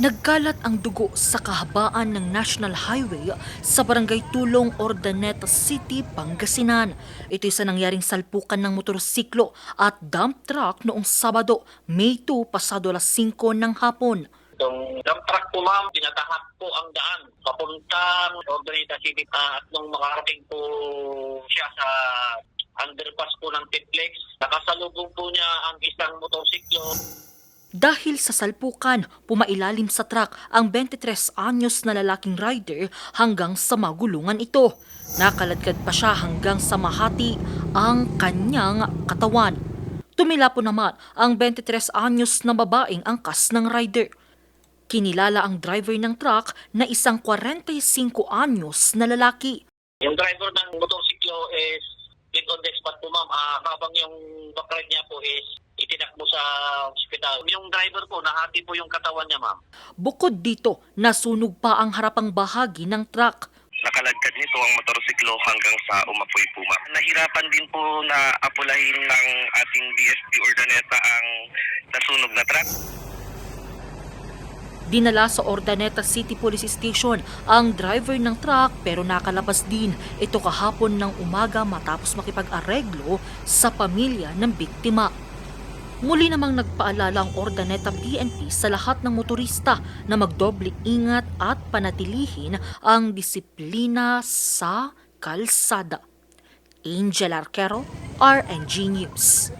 Nagkalat ang dugo sa kahabaan ng National Highway sa Barangay Tulong, Ordaneta City, Pangasinan. Ito'y sa nangyaring salpukan ng motorsiklo at dump truck noong Sabado, May 2, pasado alas 5 ng hapon. Itong dump truck po ma'am, pinatahak po ang daan papuntang Ordaneta City at nung makarating po siya sa underpass po ng Tiplex, nakasalubong po niya ang isang motorsiklo. Dahil sa salpukan, pumailalim sa truck ang 23 anyos na lalaking rider hanggang sa magulungan ito. Nakaladkad pa siya hanggang sa mahati ang kanyang katawan. Tumila po naman ang 23 anyos na babaeng angkas ng rider. Kinilala ang driver ng truck na isang 45 anyos na lalaki. Yung driver ng motorsiklo is dead on the spot po ma'am, habang yung background niya po is itinakbo sa ospital. Yung driver po, nahati po yung katawan niya ma'am. Bukod dito, nasunog pa ang harapang bahagi ng truck. Nakalagkad nito ang motorsiklo hanggang sa umapoy po ma'am. Nahirapan din po na apulahin ng ating DSP Urdaneta ang nasunog na truck. Dinala sa Ordaneta City Police Station ang driver ng truck pero nakalabas din ito kahapon ng umaga matapos makipag-areglo sa pamilya ng biktima. Muli namang nagpaalala ang Ordaneta PNP sa lahat ng motorista na magdoble ingat at panatilihin ang disiplina sa kalsada. Angel Arquero, RNG News.